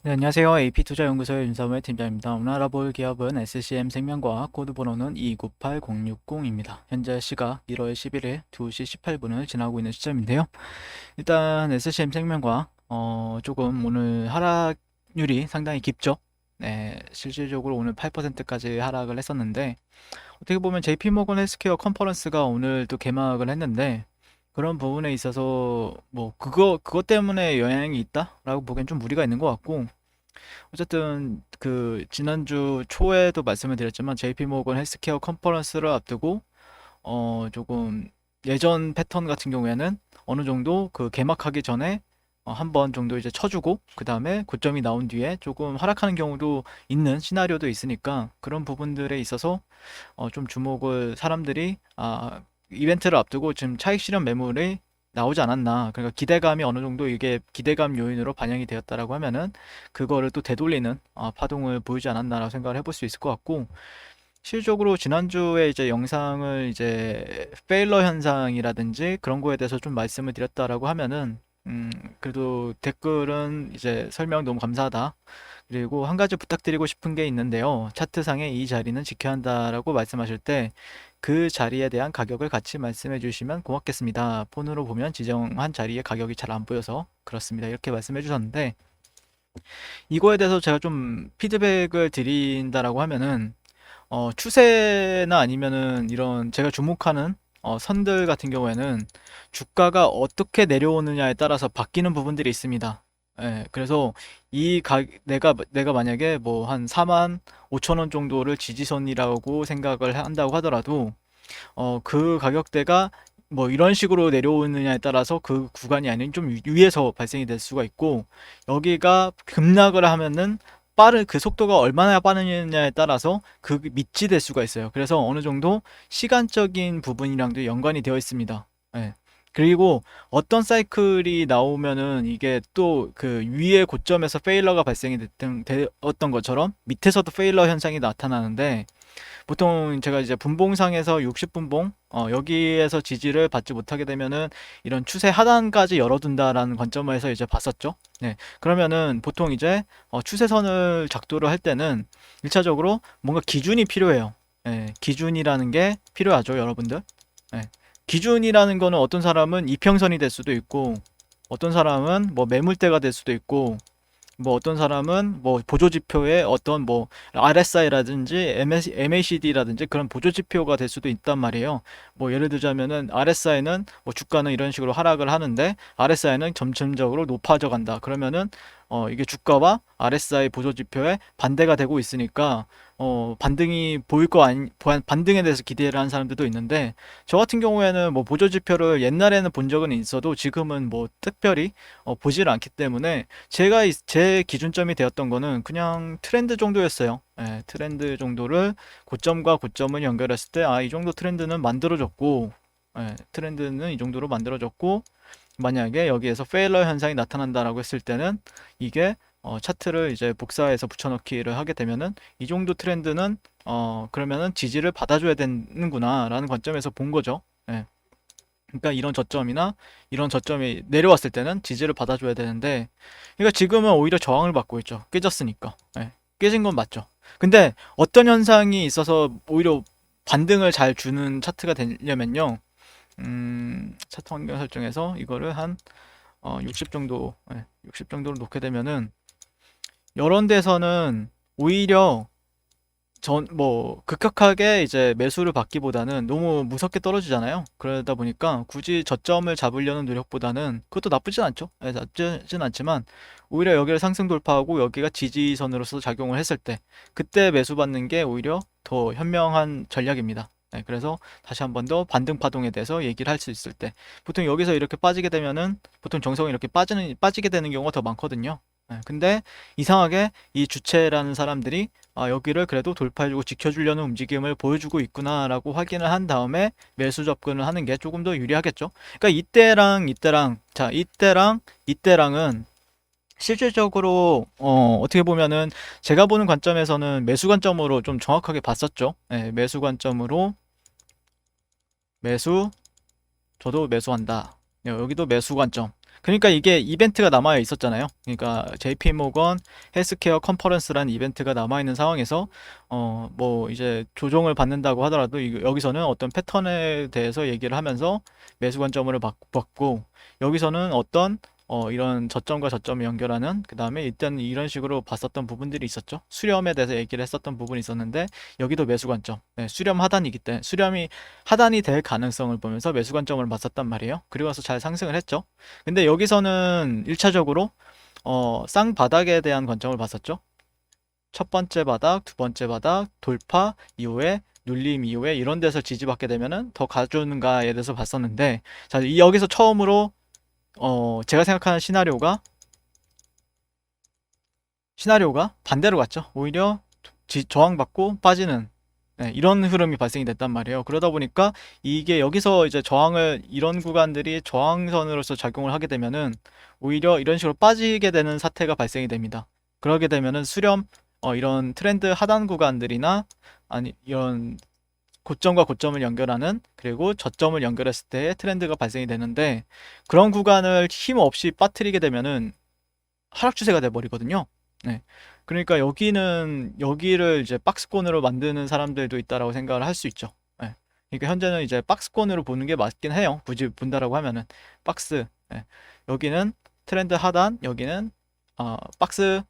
네, 안녕하세요. AP투자연구소의 윤사무의 팀장입니다. 오늘 알아볼 기업은 SCM생명과학, 코드 번호는 298060입니다. 현재 시각 1월 11일 2시 18분을 지나고 있는 시점인데요. 일단 SCM생명과학 조금 오늘 하락률이 상당히 깊죠. 네, 실질적으로 오늘 8%까지 하락을 했었는데, 어떻게 보면 JP모건 헬스케어 컨퍼런스가 오늘 또 개막을 했는데, 그런 부분에 있어서 뭐 그것 때문에 영향이 있다라고 보기엔 좀 무리가 있는 것 같고, 어쨌든 그 지난주 초에도 말씀을 드렸지만 JP모건 헬스케어 컨퍼런스를 앞두고 조금 예전 패턴 같은 경우에는 어느 정도 그 개막하기 전에 한 번 정도 이제 쳐주고 그 다음에 고점이 나온 뒤에 조금 하락하는 경우도 있는 시나리오도 있으니까, 그런 부분들에 있어서 좀 주목을 사람들이 이벤트를 앞두고 지금 차익 실현 매물이 나오지 않았나, 그러니까 기대감이 어느 정도 이게 기대감 요인으로 반영이 되었다라고 하면은 그거를 또 되돌리는 파동을 보이지 않았나라고 생각을 해볼 수 있을 것 같고, 실질적으로 지난주에 이제 영상을 이제 페일러 현상이라든지 그런 거에 대해서 좀 말씀을 드렸다라고 하면은 그래도 댓글은 이제 설명 너무 감사하다, 그리고 한 가지 부탁드리고 싶은 게 있는데요. 차트상에 이 자리는 지켜야 한다라고 말씀하실 때 그 자리에 대한 가격을 같이 말씀해 주시면 고맙겠습니다. 폰으로 보면 지정한 자리의 가격이 잘 안 보여서 그렇습니다. 이렇게 말씀해 주셨는데, 이거에 대해서 제가 좀 피드백을 드린다라고 하면은 추세나 아니면은 이런 제가 주목하는 선들 같은 경우에는 주가가 어떻게 내려오느냐에 따라서 바뀌는 부분들이 있습니다. 예, 그래서 내가 만약에 뭐 한 4만 5천 원 정도를 지지선이라고 생각을 한다고 하더라도 그 가격대가 뭐 이런 식으로 내려오느냐에 따라서 그 구간이 아닌 좀 위에서 발생이 될 수가 있고, 여기가 급락을 하면은 그 속도가 얼마나 빠르느냐에 따라서 그 밑이 될 수가 있어요. 그래서 어느 정도 시간적인 부분이랑도 연관이 되어 있습니다. 예. 그리고 어떤 사이클이 나오면은 이게 또 그 위의 고점에서 페일러가 발생이 되었던 것처럼 밑에서도 페일러 현상이 나타나는데, 보통 제가 이제 분봉상에서 60분봉 여기에서 지지를 받지 못하게 되면은 이런 추세 하단까지 열어둔다라는 관점에서 이제 봤었죠. 네, 그러면은 보통 이제 추세선을 작도를 할 때는 1차적으로 뭔가 기준이 필요해요. 네, 기준이라는 게 필요하죠, 여러분들. 네, 기준이라는 거는 어떤 사람은 이평선이 될 수도 있고, 어떤 사람은 뭐 매물대가 될 수도 있고, 뭐 어떤 사람은 뭐 보조지표의 어떤 뭐 RSI라든지 MACD라든지 그런 보조지표가 될 수도 있단 말이에요. 뭐 예를 들자면은 RSI는 뭐 주가는 이런 식으로 하락을 하는데 RSI는 점점적으로 높아져 간다. 그러면은 이게 주가와 RSI 보조지표에 반대가 되고 있으니까 반등이 보일 거 아니 반등에 대해서 기대를 하는 사람들도 있는데, 저 같은 경우에는 뭐 보조지표를 옛날에는 본 적은 있어도 지금은 뭐 특별히 보지를 않기 때문에 제 기준점이 되었던 거는 그냥 트렌드 정도였어요. 예, 트렌드 정도를 고점과 고점을 연결했을 때 이 정도 트렌드는 만들어졌고, 트렌드는 이 정도로 만들어졌고, 만약에 여기에서 페일러 현상이 나타난다라고 했을 때는 이게 차트를 이제 복사해서 붙여넣기를 하게 되면은 이 정도 트렌드는 그러면은 지지를 받아줘야 되는구나 라는 관점에서 본 거죠. 예. 그러니까 이런 저점이나 이런 저점이 내려왔을 때는 지지를 받아줘야 되는데, 그러니까 지금은 오히려 저항을 받고 있죠. 깨졌으니까. 예, 깨진 건 맞죠. 근데 어떤 현상이 있어서 오히려 반등을 잘 주는 차트가 되려면요. 차트 환경 설정에서 이거를 한 60 정도, 60 정도로 놓게 되면은 이런 데서는 오히려 뭐 급격하게 이제 매수를 받기보다는 너무 무섭게 떨어지잖아요. 그러다 보니까 굳이 저점을 잡으려는 노력보다는 그것도 나쁘진 않죠. 나쁘진 않지만 오히려 여기를 상승 돌파하고 여기가 지지선으로서 작용을 했을 때 그때 매수 받는 게 오히려 더 현명한 전략입니다. 네, 그래서 다시 한 번 더 반등 파동에 대해서 얘기를 할 수 있을 때, 보통 여기서 이렇게 빠지게 되면은 보통 정성이 이렇게 빠지게 되는 경우가 더 많거든요. 근데 이상하게 이 주체라는 사람들이 여기를 그래도 돌파해주고 지켜주려는 움직임을 보여주고 있구나라고 확인을 한 다음에 매수 접근을 하는 게 조금 더 유리하겠죠. 그러니까 이때랑은 실질적으로 어떻게 보면은 제가 보는 관점에서는 매수 관점으로 좀 정확하게 봤었죠. 네, 매수 관점으로 매수, 저도 매수한다. 네, 여기도 매수 관점. 그러니까 이게 이벤트가 남아 있었잖아요. 그러니까 JP모건 헬스케어 컨퍼런스라는 이벤트가 남아 있는 상황에서 뭐 이제 조정을 받는다고 하더라도 여기서는 어떤 패턴에 대해서 얘기를 하면서 매수 관점을 받고, 여기서는 어떤 이런 저점과 저점을 연결하는, 그 다음에 일단 이런 식으로 봤었던 부분들이 있었죠. 수렴에 대해서 얘기를 했었던 부분이 있었는데, 여기도 매수 관점, 네, 수렴 하단이기 때문에 수렴이 하단이 될 가능성을 보면서 매수 관점을 봤었단 말이에요. 그리고 나서 잘 상승을 했죠. 근데 여기서는 1차적으로 쌍바닥에 대한 관점을 봤었죠. 첫 번째 바닥, 두 번째 바닥, 돌파 이후에 눌림 이후에 이런 데서 지지받게 되면은 더 가주는가에 대해서 봤었는데, 자, 여기서 처음으로 제가 생각하는 시나리오가 반대로 갔죠. 오히려 저항받고 빠지는, 네, 이런 흐름이 발생이 됐단 말이에요. 그러다 보니까 이게 여기서 이제 이런 구간들이 저항선으로서 작용을 하게 되면은 오히려 이런 식으로 빠지게 되는 사태가 발생이 됩니다. 그러게 되면은 이런 트렌드 하단 구간들이나 아니 이런 고점과 고점을 연결하는, 그리고 저점을 연결했을 때 트렌드가 발생이 되는데, 그런 구간을 힘없이 빠뜨리게 되면은 하락 추세가 돼 버리거든요. 네. 그러니까 여기를 이제 박스권으로 만드는 사람들도 있다라고 생각을 할 수 있죠. 네. 그러니까 현재는 이제 박스권으로 보는 게 맞긴 해요. 굳이 본다라고 하면은 박스. 네. 여기는 트렌드 하단, 여기는 박스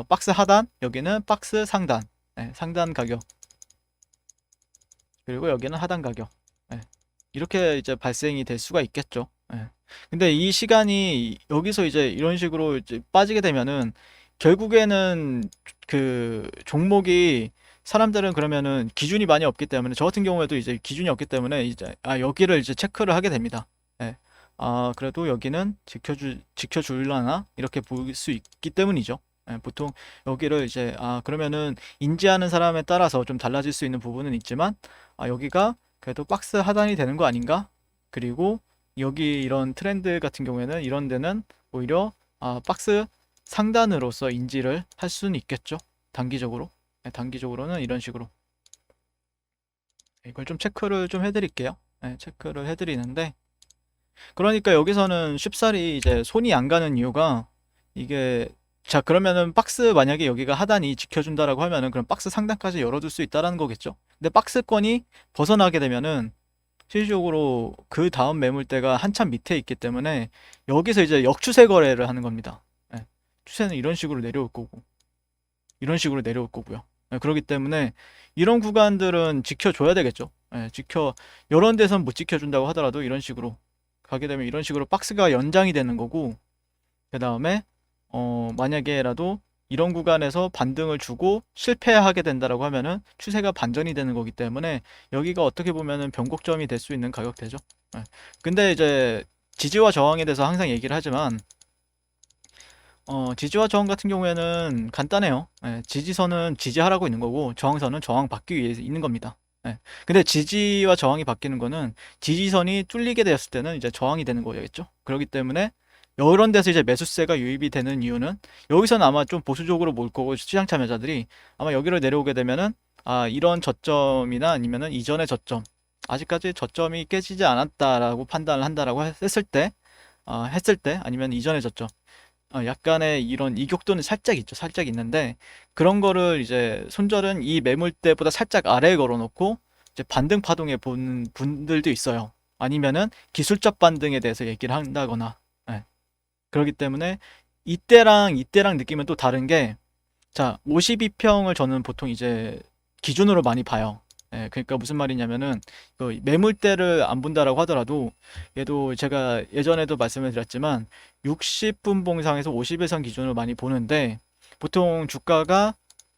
박스 하단, 여기는 박스 상단. 네. 상단 가격. 그리고 여기는 하단 가격. 네. 이렇게 이제 발생이 될 수가 있겠죠. 네. 근데 이 시간이 여기서 이제 이런 식으로 이제 빠지게 되면은 결국에는 그 종목이, 사람들은 그러면은 기준이 많이 없기 때문에, 저 같은 경우에도 이제 기준이 없기 때문에 이제 여기를 이제 체크를 하게 됩니다. 예. 그래도 여기는 지켜줄라나 이렇게 볼 수 있기 때문이죠. 예, 보통 여기를 이제 그러면은 인지하는 사람에 따라서 좀 달라질 수 있는 부분은 있지만, 여기가 그래도 박스 하단이 되는 거 아닌가? 그리고 여기 이런 트렌드 같은 경우에는 이런 데는 오히려 박스 상단으로서 인지를 할 수는 있겠죠. 단기적으로. 네, 단기적으로는 이런 식으로. 이걸 좀 체크를 좀 해드릴게요. 네, 체크를 해드리는데, 그러니까 여기서는 쉽사리 이제 손이 안 가는 이유가, 이게, 자, 그러면은 박스 만약에 여기가 하단이 지켜준다라고 하면은 그럼 박스 상단까지 열어줄 수 있다라는 거겠죠. 근데 박스권이 벗어나게 되면은 실질적으로 그 다음 매물대가 한참 밑에 있기 때문에 여기서 이제 역추세 거래를 하는 겁니다. 예, 추세는 이런 식으로 내려올 거고, 이런 식으로 내려올 거고요. 예, 그렇기 때문에 이런 구간들은 지켜줘야 되겠죠. 예, 이런 데선 못 지켜준다고 하더라도 이런 식으로 가게 되면 이런 식으로 박스가 연장이 되는 거고, 그 다음에 만약에라도 이런 구간에서 반등을 주고 실패하게 된다라고 하면은 추세가 반전이 되는 거기 때문에 여기가 어떻게 보면은 변곡점이 될 수 있는 가격대죠. 예. 근데 이제 지지와 저항에 대해서 항상 얘기를 하지만, 지지와 저항 같은 경우에는 간단해요. 예, 지지선은 지지하라고 있는 거고, 저항선은 저항받기 위해서 있는 겁니다. 예. 근데 지지와 저항이 바뀌는 거는 지지선이 뚫리게 되었을 때는 이제 저항이 되는 거겠죠. 그렇기 때문에 이런 데서 이제 매수세가 유입이 되는 이유는, 여기서는 아마 좀 보수적으로 몰 거고, 시장 참여자들이 아마 여기로 내려오게 되면은 이런 저점이나 아니면은 이전의 저점, 아직까지 저점이 깨지지 않았다라고 판단을 한다라고 했을 때 아니면 이전의 저점, 약간의 이런 이격도는 살짝 있죠. 살짝 있는데, 그런 거를 이제 손절은 이 매물대보다 살짝 아래에 걸어놓고 이제 반등 파동에 보는 분들도 있어요. 아니면은 기술적 반등에 대해서 얘기를 한다거나. 예. 그렇기 때문에 이때랑 느낌은 또 다른 게, 자, 52평을 저는 보통 이제 기준으로 많이 봐요. 예, 그러니까 무슨 말이냐면은, 그 매물대를 안 본다라고 하더라도, 얘도 제가 예전에도 말씀을 드렸지만 60분 봉상에서 50일선 기준으로 많이 보는데, 보통 주가가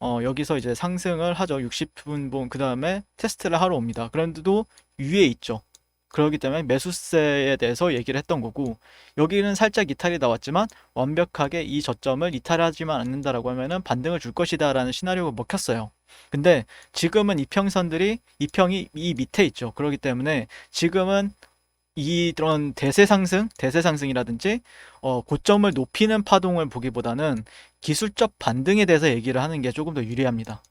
여기서 이제 상승을 하죠. 60분 봉, 그 다음에 테스트를 하러 옵니다. 그런데도 위에 있죠. 그렇기 때문에 매수세에 대해서 얘기를 했던 거고, 여기는 살짝 이탈이 나왔지만 완벽하게 이 저점을 이탈하지만 않는다라고 하면은 반등을 줄 것이다 라는 시나리오가 먹혔어요. 근데 지금은 이평이 이 밑에 있죠. 그렇기 때문에 지금은 이런 대세상승이라든지 고점을 높이는 파동을 보기보다는 기술적 반등에 대해서 얘기를 하는 게 조금 더 유리합니다.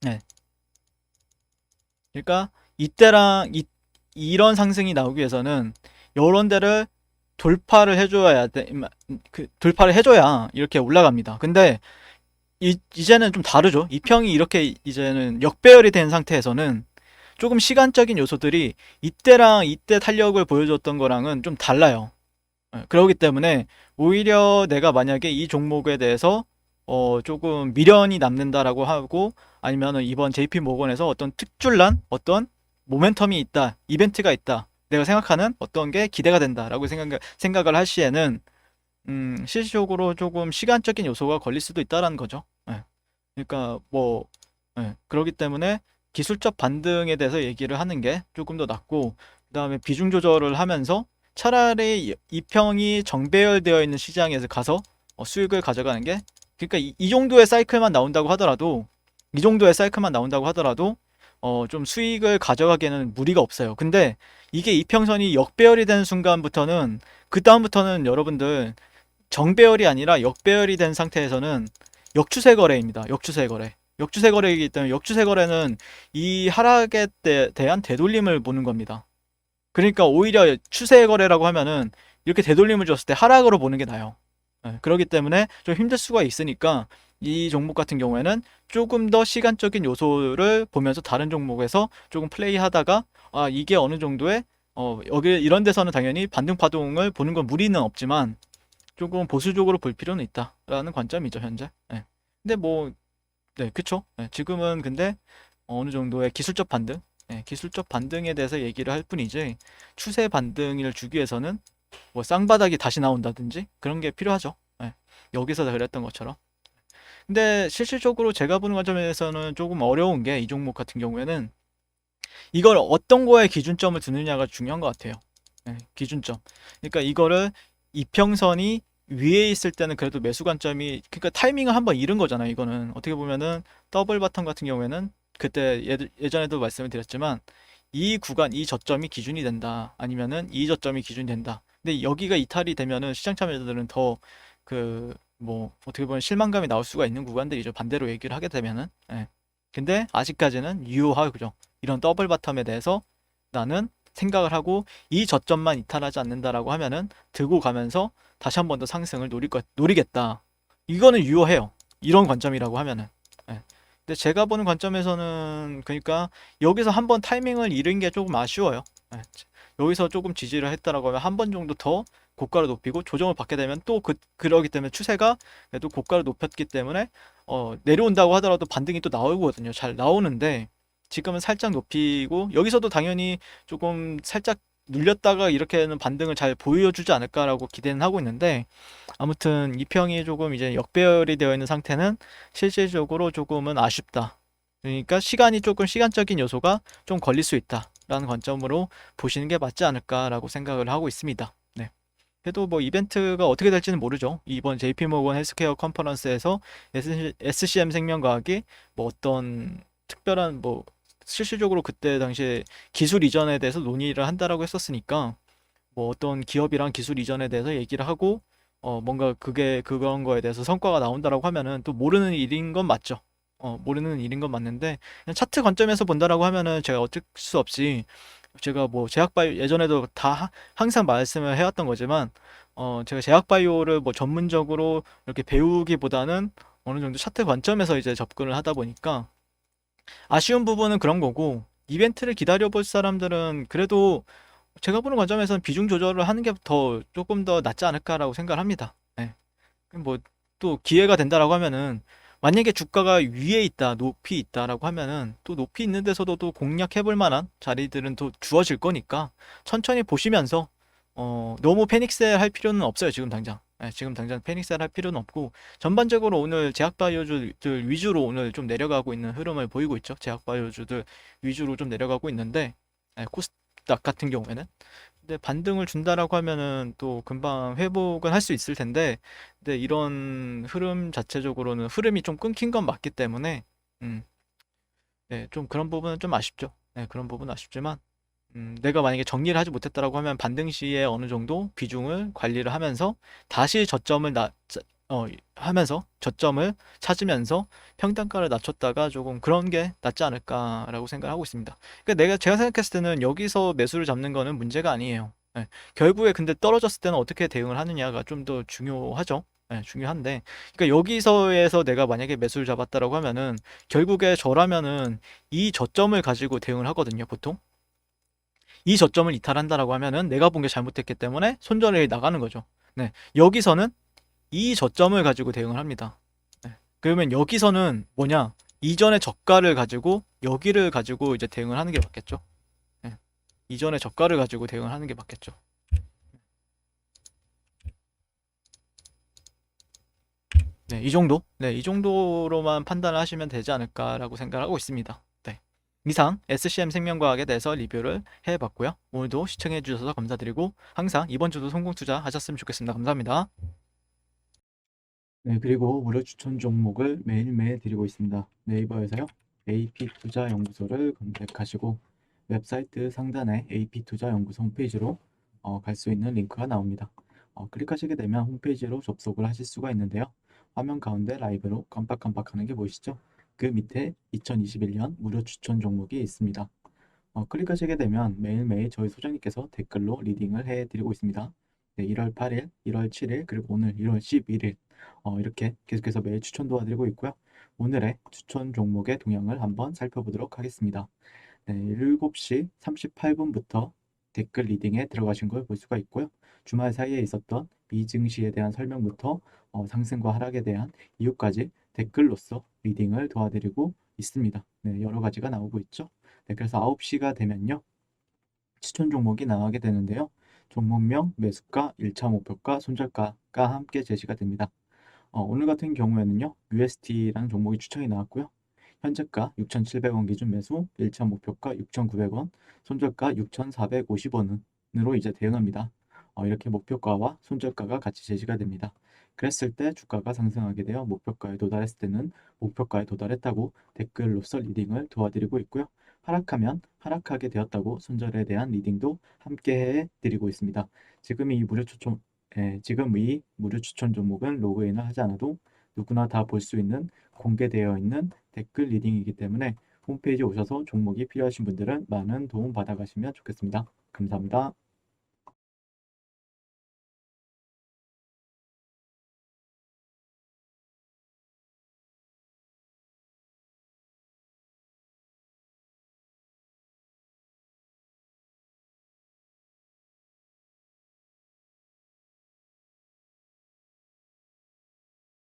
네. 그러니까 이때랑 이런 상승이 나오기 위해서는 요런 데를 돌파를 해줘야 돼. 돌파를 해줘야 이렇게 올라갑니다. 근데 이제는 좀 다르죠. 이 평이 이렇게 이제는 역배열이 된 상태에서는 조금 시간적인 요소들이 이때랑 이때 탄력을 보여줬던 거랑은 좀 달라요. 그렇기 때문에 오히려 내가 만약에 이 종목에 대해서 조금 미련이 남는다라고 하고, 아니면은 이번 JP 모건에서 어떤 특출난 어떤 모멘텀이 있다, 이벤트가 있다, 내가 생각하는 어떤 게 기대가 된다라고 생각을 할 시에는 실질적으로 조금 시간적인 요소가 걸릴 수도 있다라는 거죠. 예. 그러니까 뭐 그렇기 때문에 기술적 반등에 대해서 얘기를 하는 게 조금 더 낫고, 그다음에 비중 조절을 하면서 차라리 이 평이 정배열되어 있는 시장에서 가서 수익을 가져가는 게, 그러니까 이 정도의 사이클만 나온다고 하더라도, 이 정도의 사이클만 나온다고 하더라도 좀 수익을 가져가기에는 무리가 없어요. 근데 이게 이평선이 역배열이 되는 순간부터는, 그 다음부터는 여러분들 정배열이 아니라 역배열이 된 상태에서는 역추세 거래입니다. 역추세 거래. 역추세 거래이기 때문에, 역추세 거래는 이 하락에 대한 되돌림을 보는 겁니다. 그러니까 오히려 추세 거래라고 하면은 이렇게 되돌림을 줬을 때 하락으로 보는 게 나아요. 그렇기 때문에 좀 힘들 수가 있으니까 이 종목 같은 경우에는 조금 더 시간적인 요소를 보면서 다른 종목에서 조금 플레이 하다가, 아, 이게 어느 정도의 여기 이런 데서는 당연히 반등 파동을 보는 건 무리는 없지만 조금 보수적으로 볼 필요는 있다라는 관점이죠, 현재. 근데 뭐, 네, 그쵸. 지금은 근데 어느 정도의 기술적 반등, 기술적 반등에 대해서 얘기를 할 뿐이지, 추세 반등을 주기 위해서는 뭐 쌍바닥이 다시 나온다든지 그런 게 필요하죠. 여기서 그랬던 것처럼. 근데 실질적으로 제가 보는 관점에서는 조금 어려운 게, 이 종목 같은 경우에는 이걸 어떤 거에 기준점을 두느냐가 중요한 것 같아요. 기준점. 그러니까 이거를 이평선이 위에 있을 때는 그래도 매수 관점이, 그러니까 타이밍을 한번 잃은 거잖아요. 이거는 어떻게 보면은 더블 바텀 같은 경우에는 그때 예전에도 말씀을 드렸지만, 이 구간, 이 저점이 기준이 된다, 아니면은 이 저점이 기준이 된다. 근데 여기가 이탈이 되면은 시장 참여자들은 더 뭐 어떻게 보면 실망감이 나올 수가 있는 구간들이죠. 반대로 얘기를 하게 되면은. 근데 아직까지는 유효하죠. 이런 더블 바텀에 대해서 나는 생각을 하고, 이 저점만 이탈하지 않는다라고 하면은 들고 가면서 다시 한 번 더 상승을 노리겠다. 이거는 유효해요. 이런 관점이라고 하면은. 근데 제가 보는 관점에서는, 그러니까 여기서 한 번 타이밍을 잃은 게 조금 아쉬워요. 여기서 조금 지지를 했다라고 하면 한 번 정도 더 고가를 높이고 조정을 받게 되면 또 그러기 때문에 추세가 그래도 고가를 높였기 때문에 내려온다고 하더라도 반등이 또 나오거든요. 잘 나오는데 지금은 살짝 높이고, 여기서도 당연히 조금 살짝 눌렸다가 이렇게는 반등을 잘 보여주지 않을까라고 기대는 하고 있는데, 아무튼 이 평이 조금 이제 역배열이 되어 있는 상태는 실질적으로 조금은 아쉽다. 그러니까 시간적인 요소가 좀 걸릴 수 있다라는 관점으로 보시는 게 맞지 않을까라고 생각을 하고 있습니다. 네. 그래도 뭐 이벤트가 어떻게 될지는 모르죠. 이번 JP모건 헬스케어 컨퍼런스에서 SCM 생명과학이 뭐 어떤 특별한 뭐 실질적으로 그때 당시에 기술 이전에 대해서 논의를 한다라고 했었으니까, 뭐 어떤 기업이랑 기술 이전에 대해서 얘기를 하고 뭔가 그런 거에 대해서 성과가 나온다라고 하면은 또 모르는 일인 건 맞죠. 모르는 일인 건 맞는데, 그냥 차트 관점에서 본다라고 하면은 제가 어쩔 수 없이, 제가 뭐 제약바이오 예전에도 다 항상 말씀을 해왔던 거지만, 제가 제약바이오를 뭐 전문적으로 이렇게 배우기보다는 어느 정도 차트 관점에서 이제 접근을 하다 보니까 아쉬운 부분은 그런 거고, 이벤트를 기다려볼 사람들은 그래도 제가 보는 관점에서는 비중 조절을 하는 게 조금 더 낫지 않을까라고 생각을 합니다. 뭐 또 기회가 된다라고 하면은, 만약에 주가가 위에 있다, 높이 있다라고 하면은 또 높이 있는 데서도 또 공략해 볼 만한 자리들은 또 주어질 거니까 천천히 보시면서 너무 패닉셀 할 필요는 없어요. 지금 당장. 지금 당장 패닉셀 할 필요는 없고, 전반적으로 오늘 제약바이오주들 위주로 오늘 좀 내려가고 있는 흐름을 보이고 있죠. 제약바이오주들 위주로 좀 내려가고 있는데, 코스닥 같은 경우에는. 근데 반등을 준다라고 하면은 또 금방 회복은 할 수 있을 텐데, 근데 이런 흐름 자체적으로는 흐름이 좀 끊긴 건 맞기 때문에, 음, 네, 좀 그런 부분은 좀 아쉽죠. 네, 그런 부분은 아쉽지만, 내가 만약에 정리를 하지 못했다라고 하면 반등 시에 어느 정도 비중을 관리를 하면서 다시 하면서 저점을 찾으면서 평단가를 낮췄다가 조금 그런 게 낫지 않을까라고 생각을 하고 있습니다. 그러니까 제가 생각했을 때는 여기서 매수를 잡는 거는 문제가 아니에요. 결국에 근데 떨어졌을 때는 어떻게 대응을 하느냐가 좀 더 중요하죠. 중요한데, 그러니까 여기서에서 내가 만약에 매수를 잡았다라고 하면은 결국에 저라면은 이 저점을 가지고 대응을 하거든요, 보통. 이 저점을 이탈한다라고 하면은 내가 본 게 잘못됐기 때문에 손절이 나가는 거죠. 여기서는 이 저점을 가지고 대응을 합니다. 그러면 여기서는 뭐냐? 이전의 저가를 가지고 여기를 가지고 이제 대응을 하는 게 맞겠죠. 네. 이전의 저가를 가지고 대응을 하는 게 맞겠죠. 네, 이 정도? 네, 이 정도로만 판단을 하시면 되지 않을까라고 생각하고 있습니다. 네. 이상 SCM 생명과학에 대해서 리뷰를 해봤고요. 오늘도 시청해 주셔서 감사드리고 항상 이번 주도 성공 투자 하셨으면 좋겠습니다. 감사합니다. 네, 그리고 무료 추천 종목을 매일매일 드리고 있습니다. 네이버에서요. AP투자연구소를 검색하시고 웹사이트 상단에 AP투자연구소 홈페이지로 갈 수 있는 링크가 나옵니다. 클릭하시게 되면 홈페이지로 접속을 하실 수가 있는데요. 화면 가운데 라이브로 깜빡깜빡하는 게 보이시죠? 그 밑에 2021년 무료 추천 종목이 있습니다. 클릭하시게 되면 매일매일 저희 소장님께서 댓글로 리딩을 해드리고 있습니다. 네, 1월 8일, 1월 7일, 그리고 오늘 1월 11일 이렇게 계속해서 매일 추천 도와드리고 있고요. 오늘의 추천 종목의 동향을 한번 살펴보도록 하겠습니다. 네, 7시 38분부터 댓글 리딩에 들어가신 걸 볼 수가 있고요. 주말 사이에 있었던 미증시에 대한 설명부터 상승과 하락에 대한 이유까지 댓글로서 리딩을 도와드리고 있습니다. 네, 여러 가지가 나오고 있죠. 네, 그래서 9시가 되면요. 추천 종목이 나가게 되는데요. 종목명, 매수가, 1차 목표가, 손절가가 함께 제시가 됩니다. 오늘 같은 경우에는요. UST라는 종목이 추천이 나왔고요. 현재가 6,700원 기준 매수, 1차 목표가 6,900원, 손절가 6,450원으로 이제 대응합니다. 이렇게 목표가와 손절가가 같이 제시가 됩니다. 그랬을 때 주가가 상승하게 되어 목표가에 도달했을 때는 목표가에 도달했다고 댓글로서 리딩을 도와드리고 있고요. 하락하면 하락하게 되었다고 손절에 대한 리딩도 함께 해드리고 있습니다. 지금 이 무료 추천 종목은 로그인을 하지 않아도 누구나 다 볼 수 있는 공개되어 있는 댓글 리딩이기 때문에 홈페이지 오셔서 종목이 필요하신 분들은 많은 도움 받아가시면 좋겠습니다. 감사합니다.